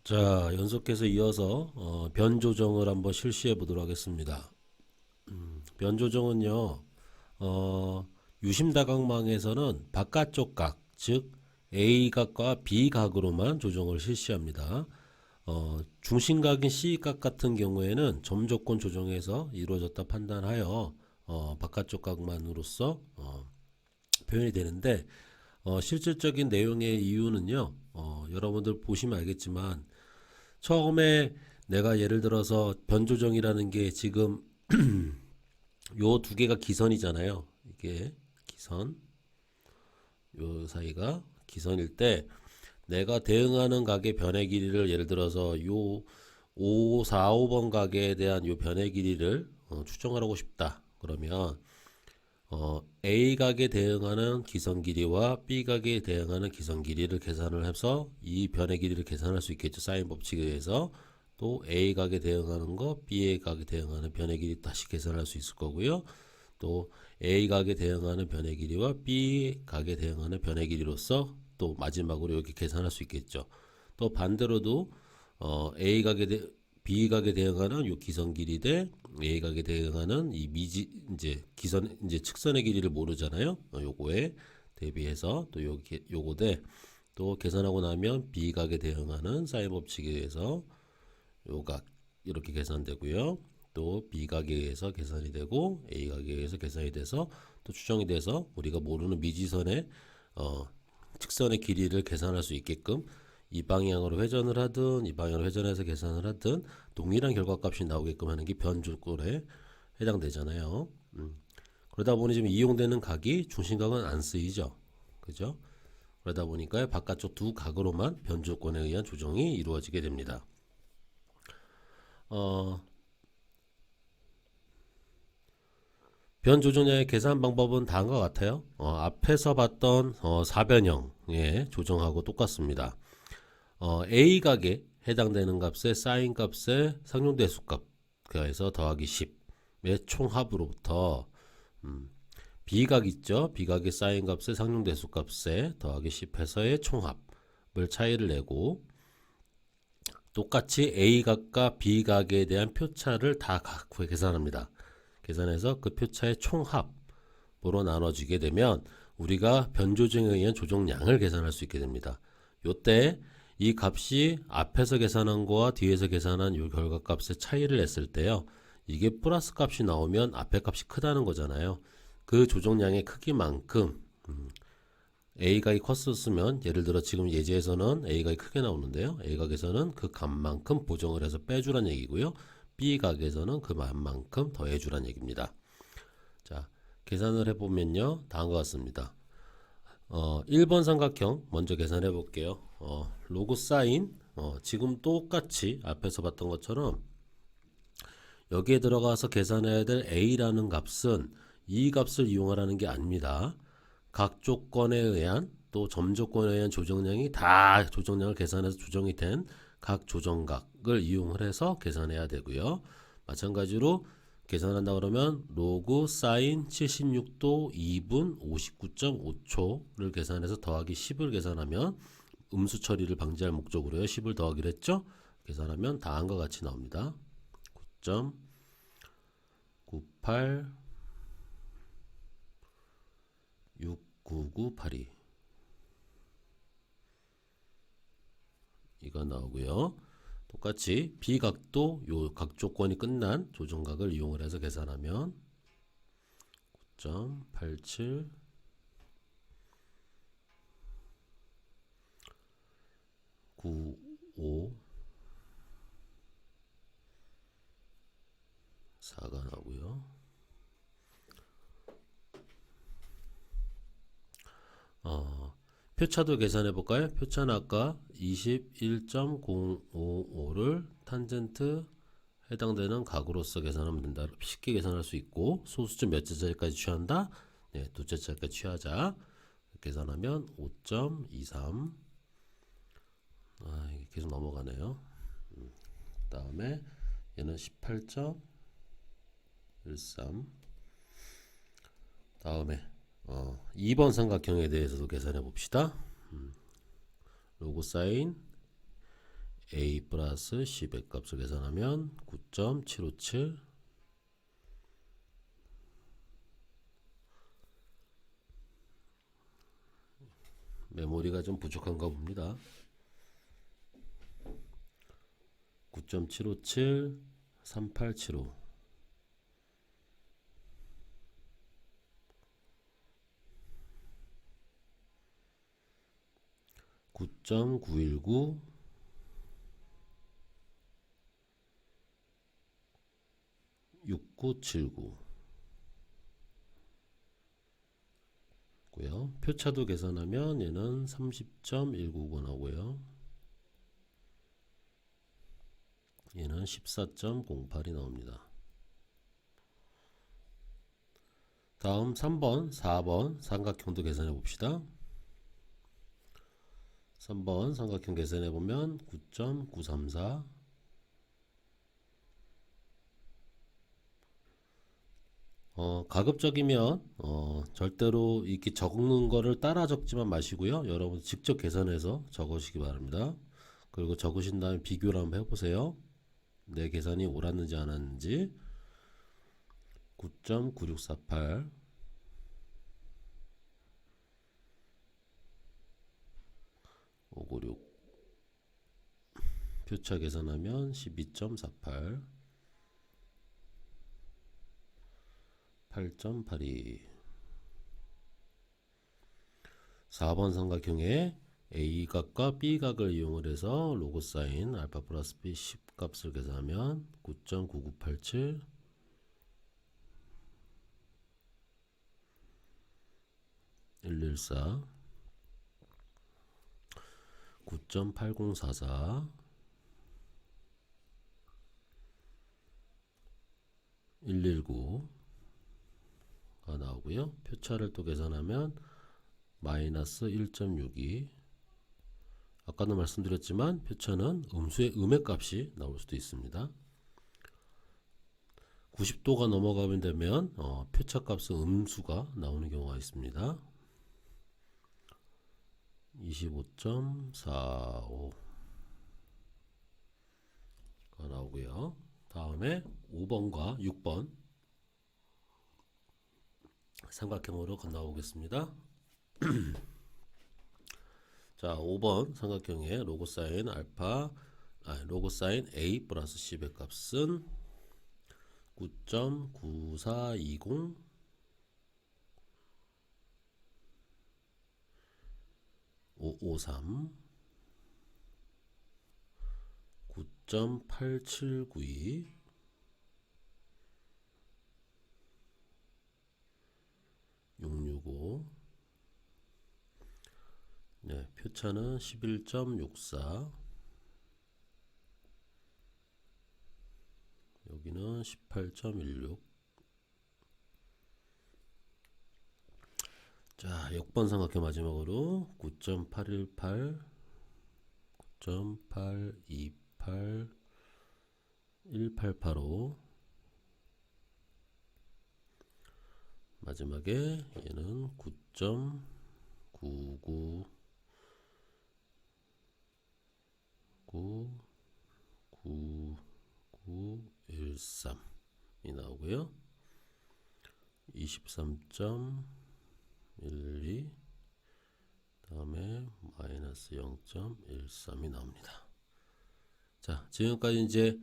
자, 연속해서 이어서 변 조정을 한번 실시해 보도록 하겠습니다. 변 조정은요, 유심다각망에서는 바깥쪽 각, 즉 A각과 B각으로만 조정을 실시합니다. 중심각인 C각 같은 경우에는 점조건 조정에서 이루어졌다 판단하여 바깥쪽 각만으로서 표현이 되는데, 실질적인 내용의 이유는요, 여러분들 보시면 알겠지만 처음에 내가 예를 들어서 변조정이라는 게 지금 요 두 개가 기선이잖아요. 이게 기선, 요 사이가 기선일 때 내가 대응하는 각의 변의 길이를 예를 들어서 요 5, 4, 5번 각에 대한 요 변의 길이를 추정하고 싶다. 그러면 A각에 대응하는 기선 길이와 B각에 대응하는 기선 길이를 계산을 해서 이 변의 길이를 계산할 수 있겠죠. 사인 법칙에 의해서. 또 A각에 대응하는 거, B각에 대응하는 변의 길이 다시 계산할 수 있을 거고요. 또 A각에 대응하는 변의 길이와 B각에 대응하는 변의 길이로서 또 마지막으로 이렇게 계산할 수 있겠죠. 또 반대로도 B각에 대응하는 요 기선 길이 대 A각에 대응하는 이 이제 기선 이제 측선의 길이를 모르잖아요. 요거에 대비해서 또 요거 대 또 계산하고 나면 B각에 대응하는 사인 법칙에 의해서 요각 이렇게 계산되고요. 또 B각에 의해서 계산이 되고 A각에 의해서 계산이 돼서 또 추정이 돼서 우리가 모르는 미지선의 측선의 길이를 계산할 수 있게끔 이 방향으로 회전을 하든 이 방향으로 회전해서 계산을 하든 동일한 결과값이 나오게끔 하는 게 변조건에 해당되잖아요. 그러다 보니 지금 이용되는 각이 중심각은 안 쓰이죠. 그죠? 그러다 보니까 바깥쪽 두 각으로만 변조건에 의한 조정이 이루어지게 됩니다. 변 조정량의 계산 방법은 다음과 같아요. 앞에서 봤던 사변형의 조정하고 똑같습니다. A각에 해당되는 값의 사인 값의 상용대수값 그래서 더하기 10의 총합으로부터 B각 있죠. B각의 사인 값의 상용대수값에 더하기 10해서의 총합을 차이를 내고 똑같이 A각과 B각에 대한 표차를 다 계산합니다. 계산해서 그 표차의 총합으로 나눠지게 되면 우리가 변조정에 의한 조정량을 계산할 수 있게 됩니다. 요때 이 값이 앞에서 계산한 거와 뒤에서 계산한 요 결과값의 차이를 냈을 때요. 이게 플러스 값이 나오면 앞에 값이 크다는 거잖아요. 그 조정량의 크기만큼 A각이 컸었으면 예를 들어 지금 예제에서는 A각이 크게 나오는데요. A각에서는 그 값만큼 보정을 해서 빼주란 얘기고요. B각에서는 그 값만큼 더해주란 얘기입니다. 자, 계산을 해보면요. 다음과 같습니다. 1번 삼각형 먼저 계산해 볼게요. 로그 사인 지금 똑같이 앞에서 봤던 것처럼 여기에 들어가서 계산해야 될 A라는 값은 이 값을 이용하라는 게 아닙니다. 각 조건에 의한 또 점조건에 의한 조정량이 다 조정량을 계산해서 조정이 된 각 조정각을 이용을 해서 계산해야 되고요. 마찬가지로 계산한다 그러면 로그 사인 76도 2분 59.5초를 계산해서 더하기 10을 계산하면 음수 처리를 방지할 목적으로요. 10을 더하기로 했죠. 계산하면 다음과 같이 나옵니다. 9.98 69982 이거 나오고요. 똑같이 B각도 요 각 조건이 끝난 조정각을 이용을 해서 계산하면 9.87 95 4가 나오고요. 표차도 계산해 볼까요? 표차는 아까 21.055를 탄젠트 해당되는 각으로서 계산하면 된다. 쉽게 계산할 수 있고 소수점 몇 자리까지 취한다? 네, 두째 자리까지 취하자. 계산하면 5.23 이게 계속 넘어가네요. 다음에 얘는 18.13 다음에 2번 삼각형에 대해서도 계산해 봅시다. 로고 사인 A 플러스 10의 값을 계산하면 9.757. 메모리가 좀 부족한가 봅니다. 9.757 3875 9.919 6979 고요. 표차도 계산하면 얘는 30.199 나오고요. 얘는 14.08이 나옵니다. 다음 3번, 4번 삼각형도 계산해 봅시다. 3번 삼각형 계산해 보면 9.934 가급적이면 절대로 이렇게 적는 거를 따라 적지만 마시고요. 여러분 직접 계산해서 적으시기 바랍니다. 그리고 적으신 다음에 비교를 한번 해보세요. 내 계산이 옳았는지 안 옳았는지. 9.9648 596 표차 계산하면 12.48 8.82 4번 삼각형에 A각과 B각을 이용을 해서 로고사인 알파 플러스 B 10 값을 계산하면 9.9987 114 9.8044 119가 나오고요. 표차를 또 계산하면 마이너스 1.62 아까도 말씀드렸지만 표차는 음수의 음의 값이 나올 수도 있습니다. 90도가 넘어가면 되면 표차 값은 음수가 나오는 경우가 있습니다. 25.45가 나오고요. 다음에 5번과 6번 삼각형으로 건너보겠습니다. 자, 5번 삼각형의 로고사인 로고사인 A 플러스 10의 값은 9.9420 553 9.8792 665 네, 표차는 11.64 여기는 18.16 자, 역번 삼각형 마지막으로 9.818 9.828 1885 마지막에 얘는 9.99 9913이 나오고요. 23.12 다음에 마이너스 0.13이 나옵니다. 자, 지금까지 이제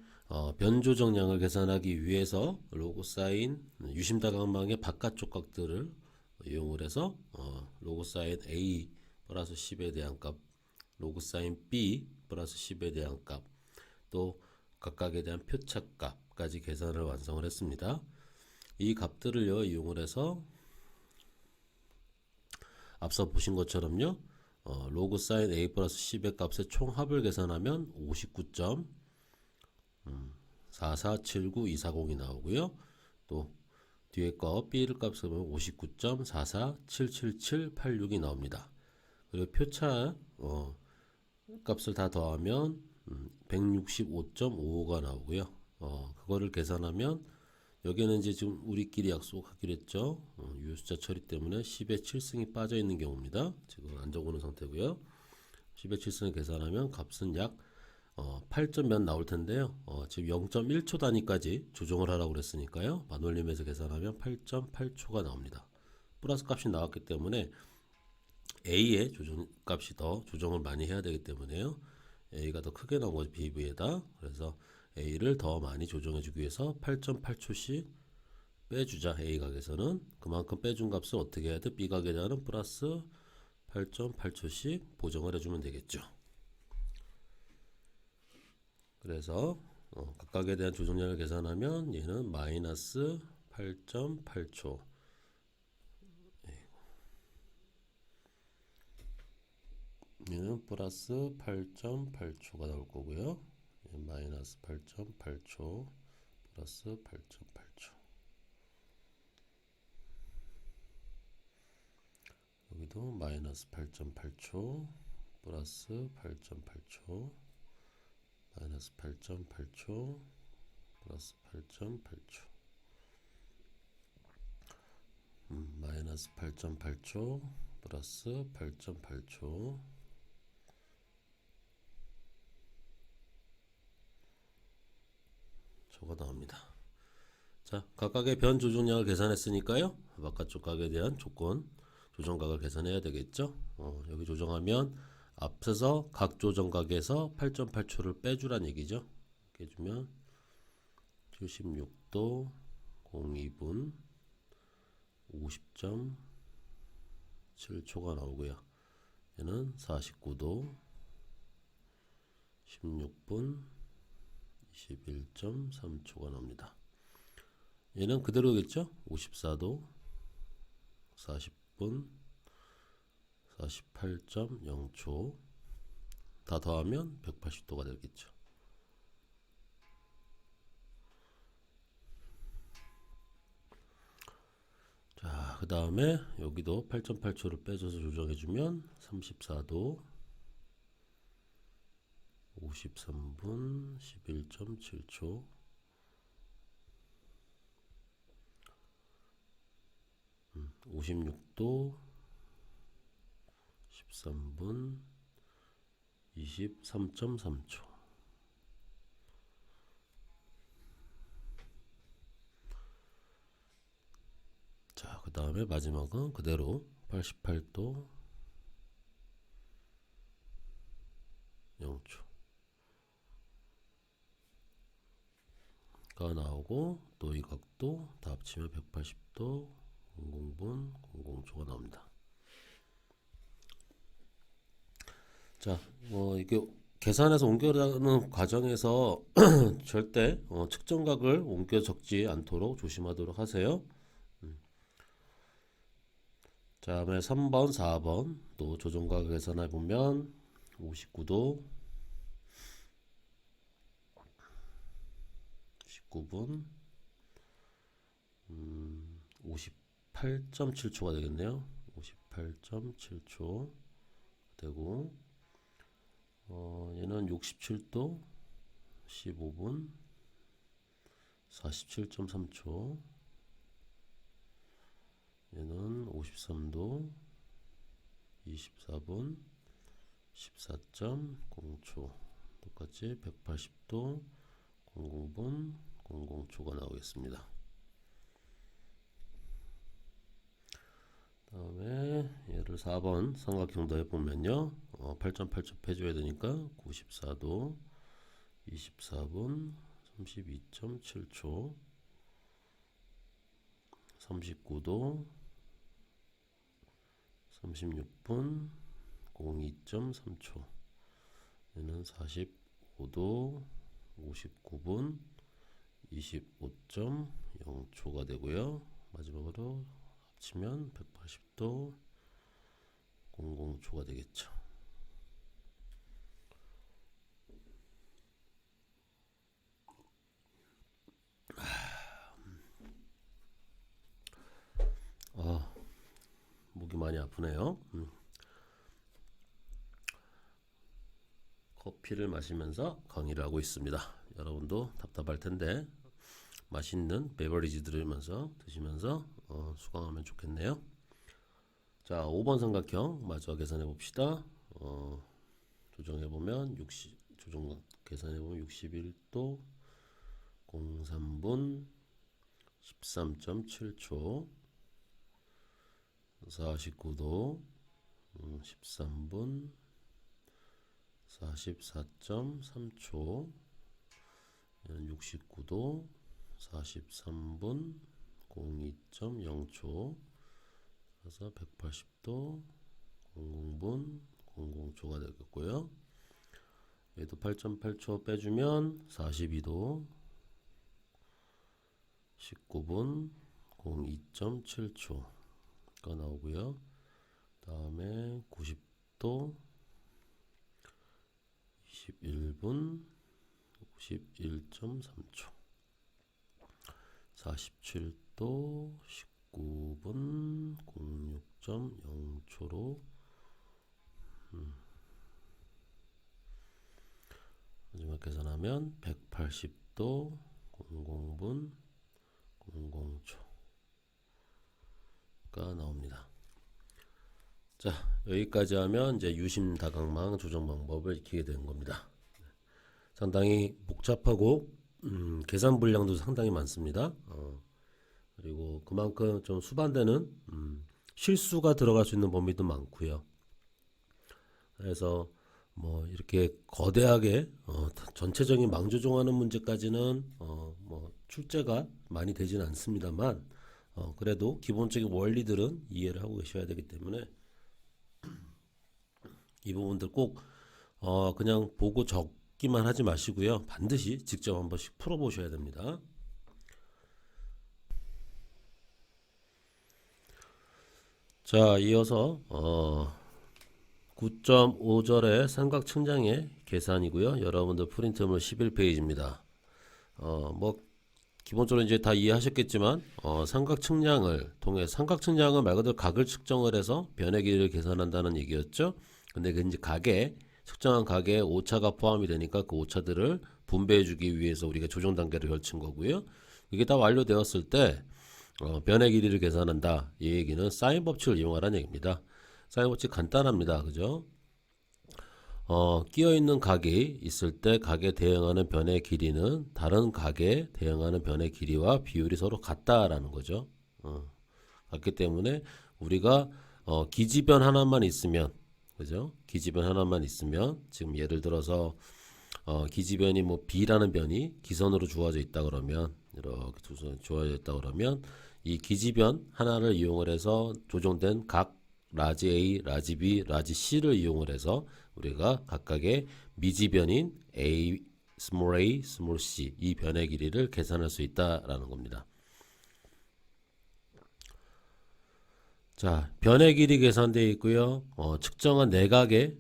변조정량을 계산하기 위해서 로고사인 유심다각망의 바깥쪽 각들을 이용을 해서 로고사인 A 플러스 10에 대한 값, 로고사인 B 플러스 10에 대한 값, 또 각각에 대한 표차값까지 계산을 완성을 했습니다. 이 값들을요 이용을 해서 앞서 보신 것처럼요 로고사인 A 플러스 10의 값의 총합을 계산하면 59.4479240이 나오고요. 또 뒤에 거 B를 값을 보면 59.4477786이 나옵니다. 그리고 표차 값을 다 더하면 165.55가 나오고요. 그거를 계산하면 여기는 이제 지금 우리끼리 약속하기로 했죠. 유효수자 처리 때문에 10의 7승이 빠져 있는 경우입니다. 지금 안 적어놓은 상태고요. 10의 7승을 계산하면 값은 약 8점 몇 나올 텐데요. 지금 0.1초 단위까지 조정을 하라고 그랬으니까요. 반올림해서 계산하면 8.8초가 나옵니다. 플러스 값이 나왔기 때문에 A의 조정 값이 더 조정을 많이 해야 되기 때문에요. A가 더 크게 나온 거죠. BV에다. 그래서 A를 더 많이 조정해 주기 위해서 8.8초씩 빼주자. A 각에서는 그만큼 빼준 값을 어떻게 해야 돼? B 각에다는 플러스 8.8초씩 보정을 해주면 되겠죠. 그래서 각각에 대한 조정량을 계산하면 얘는 마이너스 8.8초, 얘는 플러스 8.8초가 나올 거고요. 마이너스 8.8초 플러스 8.8초. 여기도 마이너스 8.8초 플러스 8.8초 마이너스 8.8초 플러스 8.8초 마이너스 8.8초 플러스 8.8초 초가 나옵니다. 자, 각각의 변 조정량을 계산했으니까요. 바깥쪽 각에 대한 조건 조정각을 계산해야 되겠죠. 여기 조정하면 앞서서 각 조정각에서 8.8초를 빼주란 얘기죠. 이렇게 해주면 76도 02분 50.7초가 나오고요. 얘는 49도 16분 21.3초가 나옵니다. 얘는 그대로겠죠. 54도 40분 48.0초 다 더하면 180도가 되겠죠. 자, 그 다음에 여기도 8.8초를 빼줘서 조정해주면 34도 53분 11.7초 56도 13분 23.3초. 자, 그 다음에 마지막은 그대로 88도 0초가 나오고 또 이 각도 다 합치면 180도 00분 00초가 나옵니다. 자, 이게 계산해서 옮겨가는 과정에서 절대 측정각을 옮겨 적지 않도록 조심하도록 하세요. 자, 다음에 3번, 4번 또 조정각 계산해 보면 59도 19분 58.7초가 되겠네요. 58.7초 되고 얘는 67도 15분 47.3초 얘는 53도 24분 14.0초 똑같이 180도 00분 00초가 나오겠습니다. 다음에 얘를 4번 삼각형도 해보면요 8.8초 빼줘야 되니까 94도 24분 32.7초 39도 36분 02.3초 얘는 45도 59분 25.0초가 되고요. 마지막으로 합치면 180도 00초가 되겠죠. 목이 많이 아프네요. 커피를 마시면서 강의를 하고 있습니다. 여러분도 답답할 텐데 맛있는 베버리지 들으면서 드시면서 수강하면 좋겠네요. 자, 5번 삼각형 마저 계산해 봅시다. 조정해 보면 조정 계산해보면 61도 03분 13.7초 49도 13분 44.3초 69도 43분 02.0초 그래서 180도 00분 00초가 되겠고요. 얘도 8.8초 빼주면 42도 19분 02.7초가 나오고요. 다음에 90도 21분 51.3초 47도 19분 06.0초로 마지막 계산하면 180도 00분 00초가 나옵니다. 자, 여기까지 하면 이제 유심 다각망 조정 방법을 익히게 되는 겁니다. 상당히 복잡하고 계산 분량도 상당히 많습니다. 그리고 그만큼 좀 수반되는 실수가 들어갈 수 있는 범위도 많고요. 그래서 뭐 이렇게 거대하게 전체적인 망 조정하는 문제까지는 뭐 출제가 많이 되진 않습니다만 그래도 기본적인 원리들은 이해를 하고 계셔야 되기 때문에 이 부분들 꼭 그냥 보고 적기만 하지 마시고요. 반드시 직접 한 번씩 풀어보셔야 됩니다. 자, 이어서 9.5절의 삼각측량의 계산이고요. 여러분들 프린트물 11페이지입니다. 뭐 기본적으로 이제 다 이해하셨겠지만 삼각측량을 통해 삼각측량은 말 그대로 각을 측정을 해서 변의 길이를 계산한다는 얘기였죠. 근데 그 이제 각에 측정한 각에 오차가 포함이 되니까 그 오차들을 분배해 주기 위해서 우리가 조정 단계를 걸친 거고요. 이게 다 완료되었을 때 변의 길이를 계산한다. 이 얘기는 사인 법칙을 이용하라는 얘기입니다. 사인 법칙 간단합니다. 그죠? 끼어 있는 각이 있을 때 각에 대응하는 변의 길이는 다른 각에 대응하는 변의 길이와 비율이 서로 같다라는 거죠. 같기 때문에 우리가 기지변 하나만 있으면, 그죠? 기지변 하나만 있으면 지금 예를 들어서 기지변이 뭐 B라는 변이 기선으로 주어져 있다 그러면 이렇게 주어져 있다 그러면 이 기지변 하나를 이용을 해서 조정된 각 라지 A, 라지 B, 라지 C를 이용을 해서 우리가 각각의 미지변인 A, small c 이 변의 길이를 계산할 수 있다라는 겁니다. 자, 변의 길이 계산되어 있고요. 측정한 내각의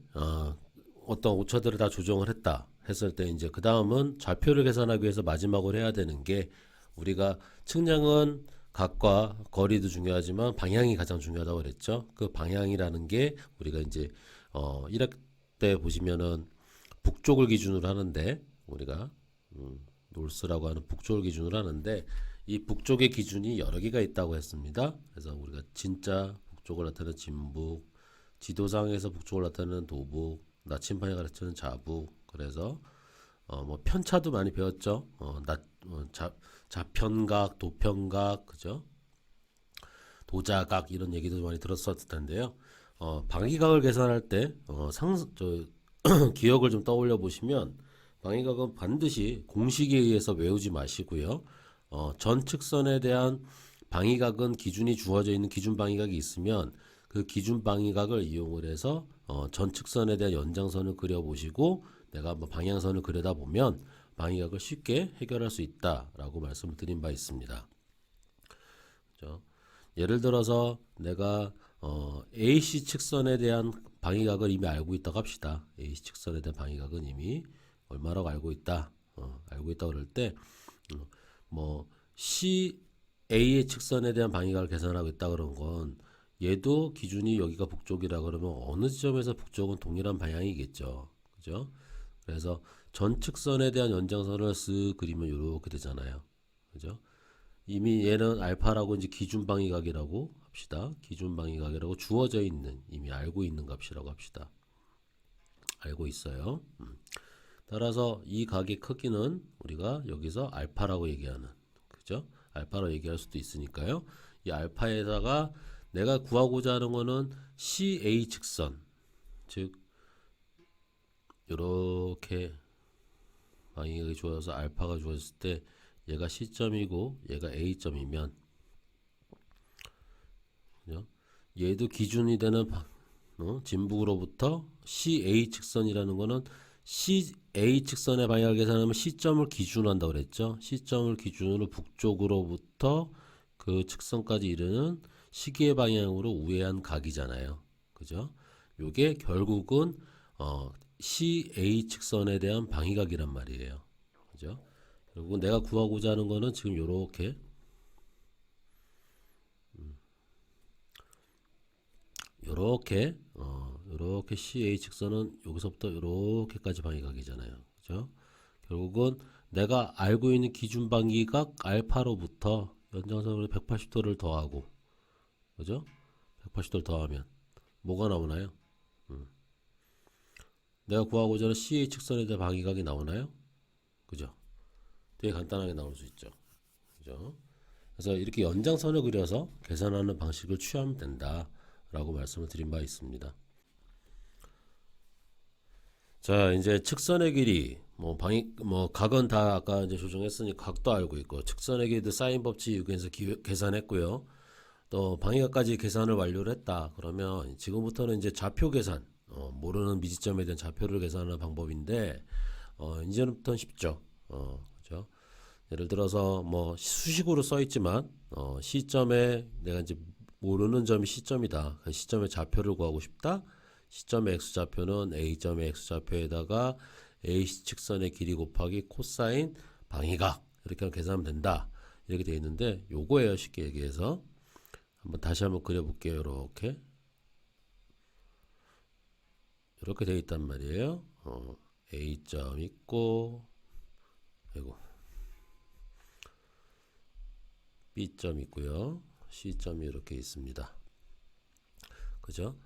어떤 오차들을 다 조정을 했다 했을 때 이제 그 다음은 좌표를 계산하기 위해서 마지막으로 해야 되는 게 우리가 측량은 각과 거리도 중요하지만 방향이 가장 중요하다고 그랬죠. 그 방향이라는 게 우리가 이제 1학 때 보시면은 북쪽을 기준으로 하는데 우리가 노스라고 하는 북쪽을 기준으로 하는데 이 북쪽의 기준이 여러 개가 있다고 했습니다. 그래서 우리가 진짜 북쪽을 나타내는 진북, 지도상에서 북쪽을 나타내는 도북, 나침반이 가르치는 자북. 그래서 뭐 편차도 많이 배웠죠. 자편각, 도편각, 그죠? 도자각 이런 얘기도 많이 들었었을 텐데요. 방위각을 계산할 때 기억을 좀 떠올려 보시면 방위각은 반드시 공식에 의해서 외우지 마시고요. 전 측선에 대한 방위각은 기준이 주어져 있는 기준 방위각이 있으면 그 기준 방위각을 이용을 해서 전 측선에 대한 연장선을 그려보시고 내가 한번 방향선을 그려다 보면 방위각을 쉽게 해결할 수 있다라고 말씀을 드린 바 있습니다. 그렇죠? 예를 들어서 내가 AC 측선에 대한 방위각을 이미 알고 있다고 합시다. AC 측선에 대한 방위각은 이미 얼마라고 알고 있다. 알고 있다 그럴 때 뭐 CA의 측선에 대한 방위각을 계산하고 있다 그런 건 얘도 기준이 여기가 북쪽이라 그러면 어느 지점에서 북쪽은 동일한 방향이겠죠. 그죠? 그래서 전 측선에 대한 연장선을 쓱 그리면 이렇게 되잖아요. 그죠? 이미 얘는 알파라고 이제 기준 방위각이라고 합시다. 기준 방위각이라고 주어져 있는 이미 알고 있는 값이라고 합시다. 알고 있어요. 따라서 이 각의 크기는 우리가 여기서 알파라고 얘기하는, 그죠? 알파로 얘기할 수도 있으니까요. 이 알파에다가 내가 구하고자 하는 거는 CA 직선, 즉 이렇게 방향이 주어서 알파가 주어졌을 때 얘가 C점이고 얘가 A점이면, 그죠? 얘도 기준이 되는 진북으로부터 CA 직선이라는 거는 CA 직선의 방향을 계산하면 C점을 기준으로 한다고 그랬죠. C점을 기준으로 북쪽으로부터 그 측선까지 이르는 시계 방향으로 우회한 각이잖아요. 그죠? 요게 결국은 CA 직선에 대한 방위각이란 말이에요. 그죠? 결국은 내가 구하고자 하는 거는 지금 요렇게 요렇게 CA 직선은 여기서부터 요렇게까지 방위각이잖아요. 그죠? 결국은 내가 알고 있는 기준 방위각 알파로부터 연장선으로 180도를 더하고, 그죠? 180도를 더하면 뭐가 나오나요? 내가 구하고자 하는 CA 직선에 대한 방위각이 나오나요? 그죠? 되게 간단하게 나올 수 있죠. 그죠? 그래서 이렇게 연장선을 그려서 계산하는 방식을 취하면 된다라고 말씀을 드린 바 있습니다. 자, 이제 측선의 길이, 각은 다 아까 이제 조정했으니 각도 알고 있고, 측선의 길이도 사인 법칙 이용해서 계산했고요. 또 방위각까지 계산을 완료를 했다. 그러면 지금부터는 이제 좌표 계산, 모르는 미지점에 대한 좌표를 계산하는 방법인데, 이제부터는 쉽죠. 그죠? 예를 들어서 뭐 수식으로 써 있지만, 시점에 내가 이제 모르는 점이 시점이다. 그 시점의 좌표를 구하고 싶다. 시점의 x좌표는 a점의 x좌표에다가 AC 직선의 길이 곱하기 코사인 방위각, 이렇게 계산하면 된다. 이렇게 되어 있는데, 요거예요. 쉽게 얘기해서. 다시 한번 그려볼게요. 이렇게 되어 있단 말이에요. A점 있고, 아이고, B점 있고요. C점이 이렇게 있습니다. 그죠?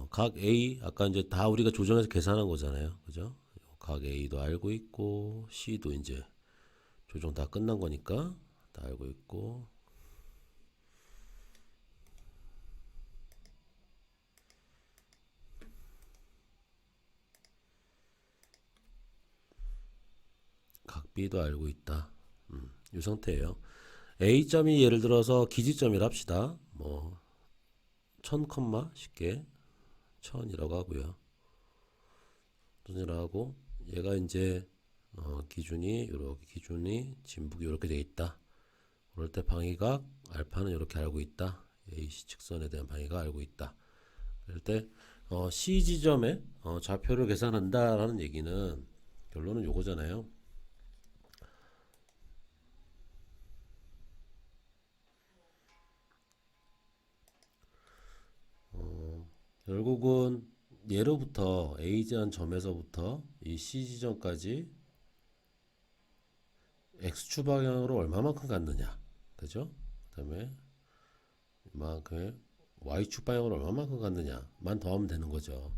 각 A, 아까 이제 다 우리가 조정해서 계산한 거잖아요. 그죠? 각 A도 알고 있고, C도 이제 조정 다 끝난 거니까 다 알고 있고, 각 B도 알고 있다. 이 상태예요. A점이 예를 들어서 기지점이라 합시다. 뭐 1000 컴마 쉽게 1000이라고 하고요. 1000이라고 하고, 얘가 이제 기준이 이렇게, 기준이 진북이 이렇게 돼 있다. 그럴 때 방위각 알파는 이렇게 알고 있다. AC 직선에 대한 방위각 알고 있다. 그럴 때 C 지점에 좌표를 계산한다라는 얘기는 결론은 요거잖아요. 결국은 예로부터 A지한 점에서부터 이 C 지점까지 X축 방향으로 얼마만큼 갔느냐, 그죠? 그 다음에 이만큼의 Y축 방향으로 얼마만큼 갔느냐만 더하면 되는 거죠.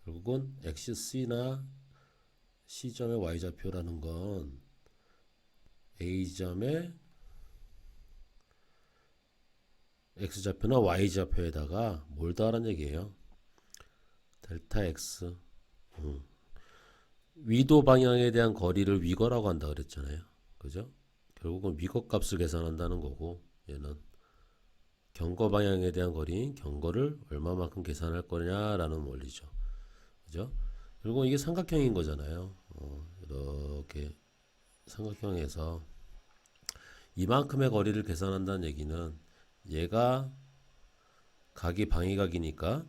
결국은 XC나 C점의 Y좌표라는 건 A점의 X좌표나 Y좌표에다가 뭘 더하라는 얘기예요? 델타 X. 위도 방향에 대한 거리를 위거라고 한다 그랬잖아요. 그죠? 결국은 위거 값을 계산한다는 거고, 얘는 경거 방향에 대한 거리인 경거를 얼마만큼 계산할 거냐라는 원리죠. 그죠? 그리고 이게 삼각형인 거잖아요. 이렇게 삼각형에서 이만큼의 거리를 계산한다는 얘기는 얘가 각이 방위각이니까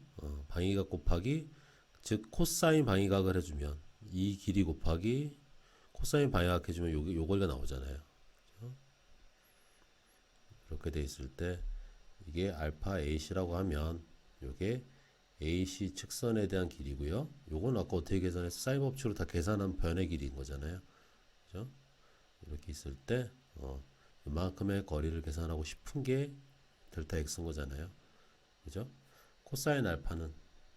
방위각 곱하기, 즉 코사인 방위각을 해주면 이 길이 곱하기 코사인 방위각 해주면 요 거리가 나오잖아요. 이렇게 돼 있을 때 이게 알파 AC라고 하면 요게 AC 측선에 대한 길이고요. 요건 아까 어떻게 계산해서 사인 법칙으로 다 계산한 변의 길이인 거잖아요. 그죠? 이렇게 있을 때 이만큼의 거리를 계산하고 싶은 게 델타 X인 거잖아요. 그죠? 코사인 알파는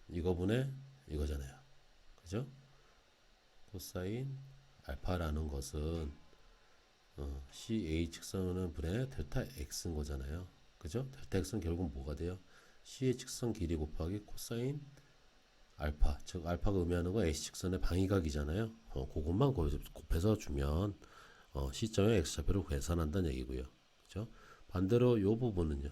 이거분의 이거잖아요. 그죠? 코사인 알파라는 것은 CA 직선은 분의 델타 X인 거잖아요. 그죠? 델타 X는 결국 뭐가 돼요? C의 직선 길이 곱하기 코사인 알파, 즉 알파가 의미하는 거 AC 직선의 방위각이잖아요. 그것만 곱해서 주면 C점의 X좌표를 계산한다는 얘기고요. 그죠? 반대로 이 부분은요.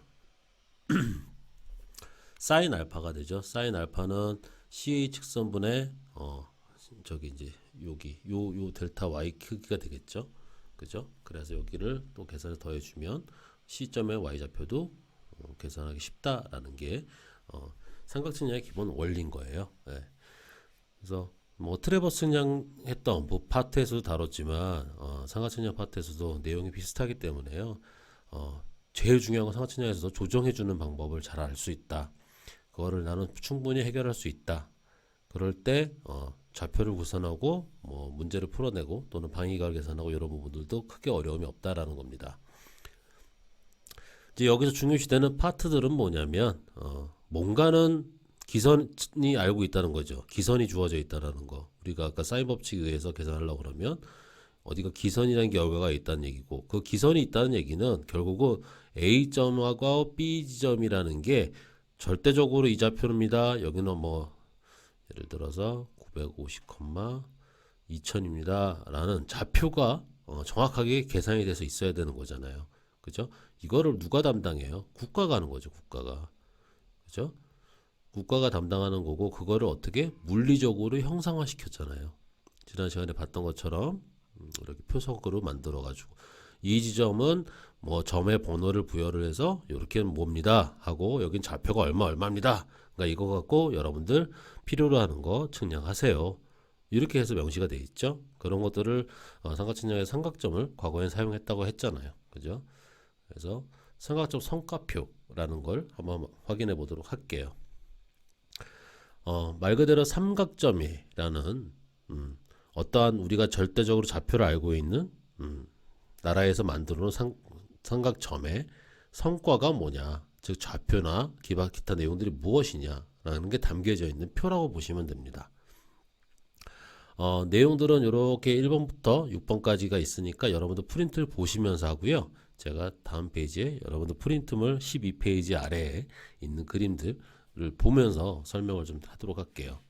사인 알파가 되죠. 사인 알파는 CA 직선분의 저기 이제 여기 요 델타 Y 크기가 되겠죠. 그죠? 그래서 여기를 또 계산을 더해 주면 C점의 Y좌표도 계산하기 쉽다라는 게 삼각측량의 기본 원리인 거예요. 네. 그래서 뭐 트래버스 측량했던 뭐 파트에서도 다뤘지만 삼각측량 파트에서도 내용이 비슷하기 때문에요. 제일 중요한 건 삼각측량에서도 조정해주는 방법을 잘 알 수 있다. 그거를 나는 충분히 해결할 수 있다. 그럴 때 좌표를 구선하고 뭐 문제를 풀어내고 또는 방위각을 계산하고 이런 부분들도 크게 어려움이 없다라는 겁니다. 이제 여기서 중요시되는 파트들은 뭐냐면 뭔가는 기선이 알고 있다는 거죠. 기선이 주어져 있다는 거. 우리가 아까 사인 법칙에 의해서 계산하려고 그러면 어디가 기선이라는 결과가 있다는 얘기고, 그 기선이 있다는 얘기는 결국은 A점하고 B지점이라는 게 절대적으로 이 좌표입니다. 여기는 뭐 예를 들어서 950, 2000입니다. 라는 좌표가 정확하게 계산이 돼서 있어야 되는 거잖아요. 그죠? 이거를 누가 담당해요? 국가가 하는 거죠, 국가가. 그죠? 국가가 담당하는 거고, 그거를 어떻게 물리적으로 형상화 시켰잖아요. 지난 시간에 봤던 것처럼 이렇게 표석으로 만들어 가지고 이 지점은 뭐 점의 번호를 부여를 해서 이렇게는 뭡니다 하고 여긴 좌표가 얼마입니다. 그러니까 이거 갖고 여러분들 필요로 하는 거 측량하세요. 이렇게 해서 명시가 돼 있죠. 그런 것들을 삼각측량의 삼각점을 과거엔 사용했다고 했잖아요. 그죠? 그래서 삼각점 성과표라는 걸 한번 확인해 보도록 할게요. 말 그대로 삼각점이라는 어떠한 우리가 절대적으로 좌표를 알고 있는 나라에서 만들어 놓은 삼각점의 성과가 뭐냐, 즉 좌표나 기타 내용들이 무엇이냐라는 게 담겨져 있는 표라고 보시면 됩니다. 내용들은 이렇게 1번부터 6번까지가 있으니까 여러분들 프린트를 보시면서 하고요. 제가 다음 페이지에 여러분들 프린트물 12페이지 아래에 있는 그림들을 보면서 설명을 좀 하도록 할게요.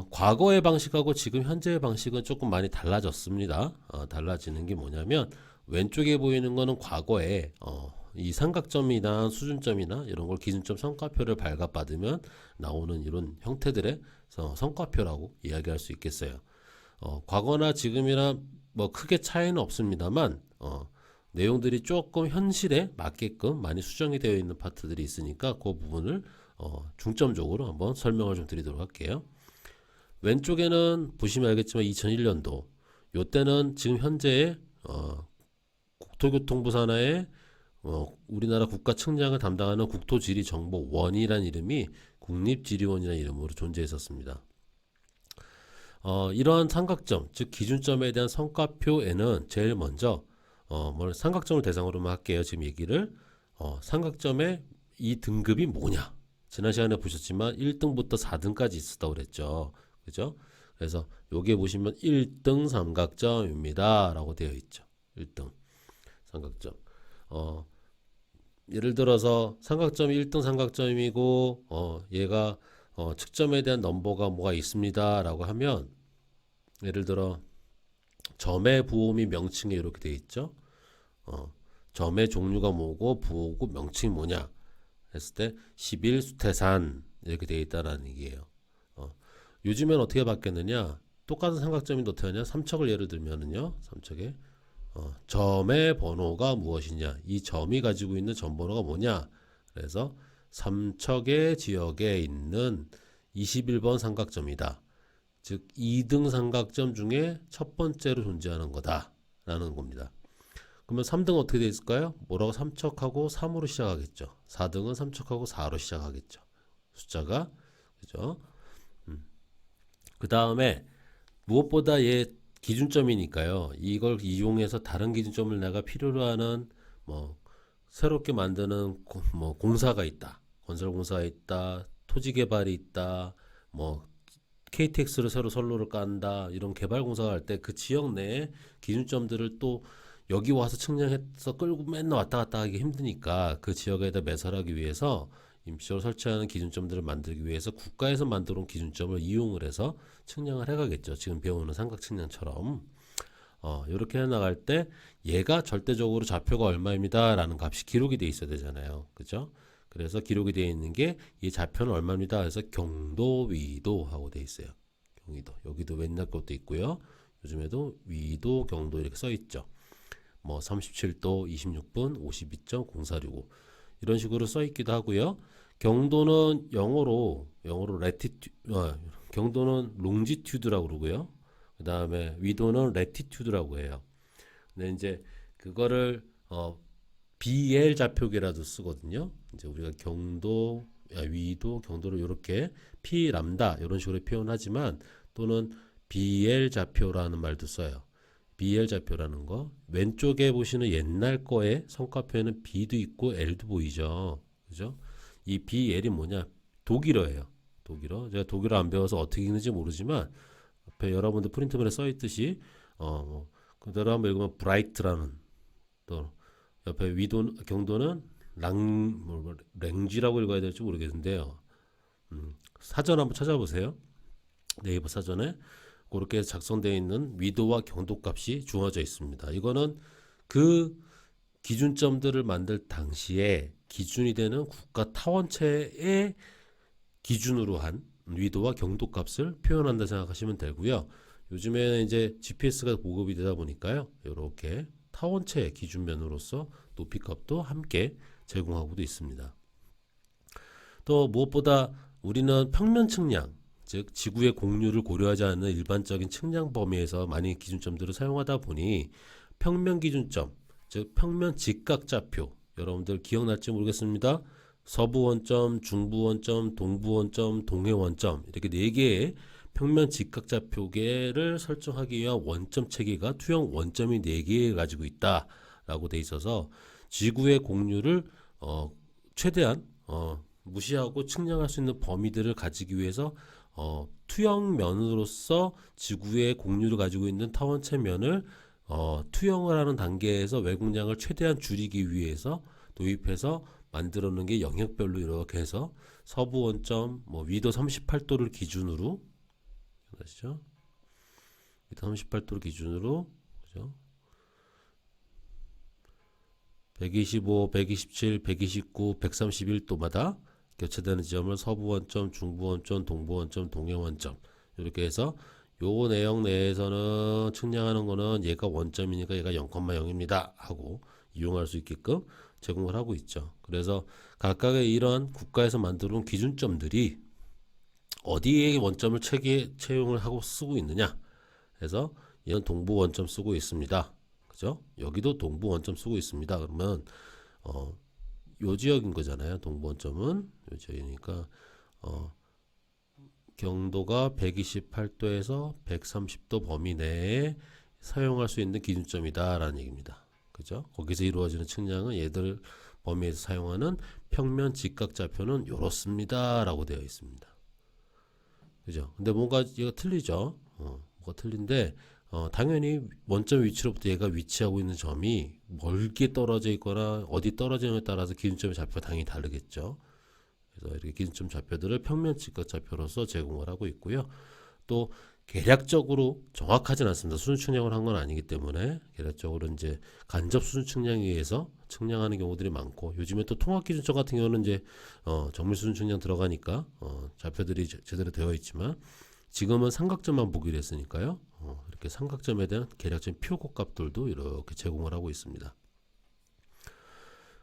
과거의 방식하고 지금 현재의 방식은 조금 많이 달라졌습니다. 달라지는 게 뭐냐면 왼쪽에 보이는 거는 과거에 이 삼각점이나 수준점이나 이런 걸 기준점 성과표를 발급받으면 나오는 이런 형태들의 성과표라고 이야기할 수 있겠어요. 과거나 지금이나 뭐 크게 차이는 없습니다만 내용들이 조금 현실에 맞게끔 많이 수정이 되어 있는 파트들이 있으니까 그 부분을 중점적으로 한번 설명을 좀 드리도록 할게요. 왼쪽에는 보시면 알겠지만 2001년도 요때는 지금 현재의 국토교통부 산하의 우리나라 국가 측량을 담당하는 국토지리정보원이라는 이름이 국립지리원이라는 이름으로 존재했었습니다. 이러한 삼각점, 즉 기준점에 대한 성과표에는 제일 먼저 삼각점을 대상으로만 할게요. 지금 얘기를 삼각점의 이 등급이 뭐냐. 지난 시간에 보셨지만 1등부터 4등까지 있었다고 그랬죠. 그죠? 그래서 여기에 보시면 1등 삼각점입니다 라고 되어 있죠. 1등 삼각점. 예를 들어서 삼각점이 1등 삼각점이고 얘가 측점에 대한 넘버가 뭐가 있습니다 라고 하면 예를 들어 점의 부호미 명칭이 이렇게 되어 있죠. 점의 종류가 뭐고 부호고 명칭이 뭐냐 했을 때 11수태산 이렇게 되어 있다라는 얘기예요. 요즘엔 어떻게 바뀌었느냐, 똑같은 삼각점인데 어떻게 하냐, 삼척을 예를 들면은요, 삼척에 점의 번호가 무엇이냐, 이 점이 가지고 있는 점 번호가 뭐냐, 그래서 삼척의 지역에 있는 21번 삼각점이다, 즉 2등 삼각점 중에 첫 번째로 존재하는 거다 라는 겁니다. 그러면 3등은 어떻게 되어 있을까요? 뭐라고, 삼척하고 3으로 시작하겠죠. 4등은 삼척하고 4로 시작하겠죠. 숫자가. 그죠? 그 다음에 무엇보다 얘 기준점이니까요. 이걸 이용해서 다른 기준점을 내가 필요로 하는 뭐 새롭게 만드는 뭐 공사가 있다. 건설 공사가 있다. 토지 개발이 있다. 뭐 KTX를 새로 선로를 깐다 이런 개발 공사를 할 때 그 지역 내에 기준점들을 또 여기 와서 측량해서 끌고 맨날 왔다 갔다 하기 힘드니까 그 지역에다 매설하기 위해서 임시적으로 설치하는 기준점들을 만들기 위해서 국가에서 만들어 온 기준점을 이용을 해서 측량을 해가겠죠. 지금 배우는 삼각 측량처럼. 이렇게 해나갈 때 얘가 절대적으로 좌표가 얼마입니다 라는 값이 기록이 돼 있어야 되잖아요. 그죠? 그래서 기록이 되어 있는 게 이 좌표는 얼마입니다. 그래서 경도, 위도 하고 돼 있어요. 경위도. 여기도 옛날 것도 있고요. 요즘에도 위도, 경도 이렇게 써 있죠. 뭐 37도 26분 52.0465 이런 식으로 써 있기도 하고요. 경도는 영어로 경도는 롱지튜드라고 그러고요. 그 다음에 위도는 레티튜드라고 해요. 근데 이제 그거를 BL 좌표계라도 쓰거든요. 이제 우리가 경도, 위도, 경도를 이렇게 P 람다 이런 식으로 표현하지만 또는 BL 좌표라는 말도 써요. BL 좌표라는 거. 왼쪽에 보시는 옛날 거에 성과표에는 B도 있고 L도 보이죠. 그죠? 이 BL이 뭐냐? 독일어예요. 독일어. 제가 독일어 안 배워서 어떻게 읽는지 모르지만 앞에 여러분들 프린트본에 써 있듯이 그대로 한번 읽으면 브라이트라는 또 옆에 위도 경도는 랭지라고 읽어야 될지 모르겠는데요. 사전 한번 찾아보세요. 네이버 사전에 그렇게 작성되어 있는 위도와 경도 값이 주어져 있습니다. 이거는 그 기준점들을 만들 당시에 기준이 되는 국가 타원체의 기준으로 한 위도와 경도 값을 표현한다 생각하시면 되고요. 요즘에는 이제 GPS가 보급이 되다 보니까요. 이렇게 타원체 기준면으로서 높이값도 함께 제공하고도 있습니다. 또 무엇보다 우리는 평면 측량, 즉 지구의 공류를 고려하지 않는 일반적인 측량 범위에서 많이 기준점들을 사용하다 보니 평면 기준점, 즉 평면 직각좌표, 여러분들 기억날지 모르겠습니다. 서부 원점, 중부 원점, 동부 원점, 동해 원점 이렇게 4개의 평면 직각좌표계를 설정하기 위한 원점 체계가 투영 원점이 4개 가지고 있다라고 돼 있어서 지구의 공류를 최대한 무시하고 측량할 수 있는 범위들을 가지기 위해서 투영면으로서 지구의 공류를 가지고 있는 타원체면을 투영을 하는 단계에서 왜곡량을 최대한 줄이기 위해서 도입해서 만들어 놓은 게 영역별로 이렇게 해서 서부 원점 위도 38도를 기준으로 아시죠? 위도 38도를 기준으로 그죠? 125, 127, 129, 131도마다 교체되는 지점을 서부 원점, 중부 원점, 동부 원점, 동해 원점 이렇게 해서 요 내용 내에서는 측량하는 거는 얘가 원점이니까 얘가 0,0입니다 하고 이용할 수 있게끔 제공을 하고 있죠. 그래서 각각의 이런 국가에서 만들어 온 기준점들이 어디에 원점을 채용을 하고 쓰고 있느냐 해서 얘는 동부 원점 쓰고 있습니다. 그죠? 여기도 동부 원점 쓰고 있습니다. 그러면 요 지역인 거잖아요. 동부 원점은 요 지역이니까 경도가 128도에서 130도 범위 내에 사용할 수 있는 기준점이다라는 얘기입니다. 그죠? 거기서 이루어지는 측량은 얘들 범위에서 사용하는 평면 직각좌표는 이렇습니다라고 되어 있습니다. 그죠? 근데 뭔가 얘가 틀리죠? 뭐가 틀린데 당연히 원점 위치로부터 얘가 위치하고 있는 점이 멀게 떨어져 있거나 어디 떨어지느냐에 따라서 기준점의 좌표가 당연히 다르겠죠. 그래서 이렇게 기준점 좌표들을 평면 직각 좌표로서 제공을 하고 있고요. 또 계략적으로 정확하진 않습니다. 수준 측량을 한 건 아니기 때문에 계략적으로 이제 간접 수준 측량에 의해서 측량하는 경우들이 많고 요즘에 또 통합 기준점 같은 경우는 이제 정밀 수준 측량 들어가니까 좌표들이 제대로 되어 있지만 지금은 삼각점만 보기로 했으니까요. 이렇게 삼각점에 대한 계략적인 표고 값들도 이렇게 제공을 하고 있습니다.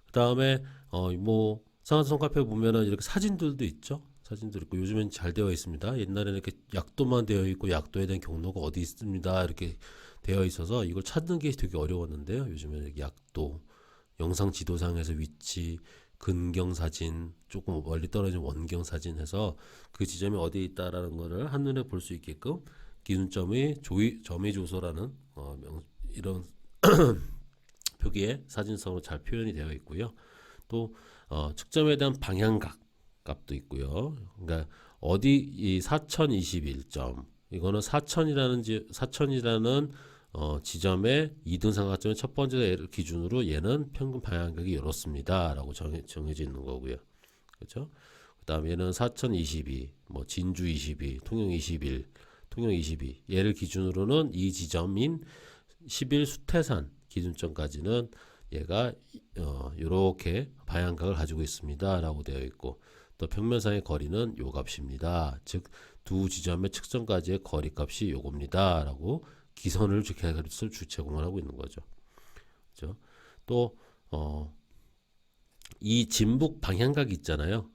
그 다음에 상하수 성과표 보면은 이렇게 사진들도 있죠. 사진도 있고 요즘엔 잘 되어 있습니다. 옛날에는 이렇게 약도만 되어 있고 약도에 대한 경로가 어디 있습니다 이렇게 되어 있어서 이걸 찾는 게 되게 어려웠는데요. 요즘에는 이렇게 약도, 영상 지도상에서 위치, 근경 사진, 조금 멀리 떨어진 원경 사진 해서 그 지점이 어디에 있다라는 거를 한눈에 볼 수 있게끔 기준점의 점의 조소라는 이런 표기에 사진성으로 잘 표현이 되어 있고요. 또 측점에 대한 방향각 값도 있고요. 그러니까 어디 이 4021점 이거는 4000이라는 지점의 2등 삼각점의 첫 번째 기준으로 얘는 평균 방향각이 이렇습니다라고 정해져 있는 거고요. 그렇죠? 그다음에 얘는 4022, 뭐 진주 22, 통영 21, 통영 22 얘를 기준으로는 이 지점인 10일 수태산 기준점까지는 얘가 이렇게 방향각을 가지고 있습니다라고 되어 있고 또 평면상의 거리는 요 값입니다. 즉 두 지점의 측정까지의 거리값이 요겁니다라고 기선을 계획을 주체공을 하고 있는 거죠. 그렇죠? 또 이 진북 방향각이 있잖아요.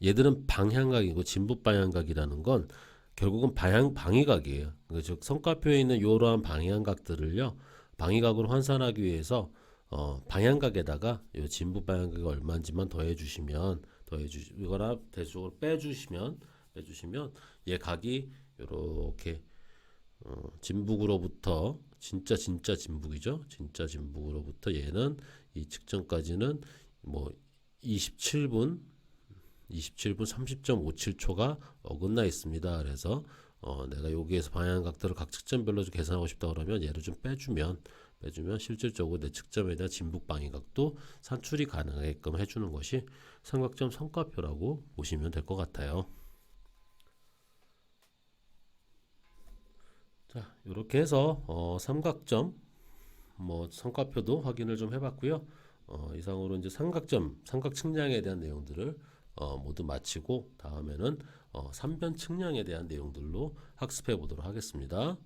얘들은 방향각이고 진북 방향각이라는 건 결국은 방위각이에요. 즉 성과표에 있는 이러한 방향각들을요 방위각으로 환산하기 위해서 방향각에다가 이 진북 방향각이 얼마인지만 더해주시거나 대충 빼주시면 얘 각이 이렇게 진북으로부터 진짜 진북이죠. 진짜 진북으로부터 얘는 이 측정까지는 뭐 27분 30.57초가 어긋나 있습니다. 그래서 내가 여기에서 방향각들을 각 측정별로 좀 계산하고 싶다 그러면 얘를 좀 빼주면 실질적으로 내 측정에 대한 진북 방향각도 산출이 가능하게끔 해주는 것이 삼각점 성과표라고 보시면 될 것 같아요. 자, 이렇게 해서 삼각점 뭐 성과표도 확인을 좀 해봤고요. 이상으로 이제 삼각 측량에 대한 내용들을 모두 마치고 다음에는 삼변 측량에 대한 내용들로 학습해 보도록 하겠습니다.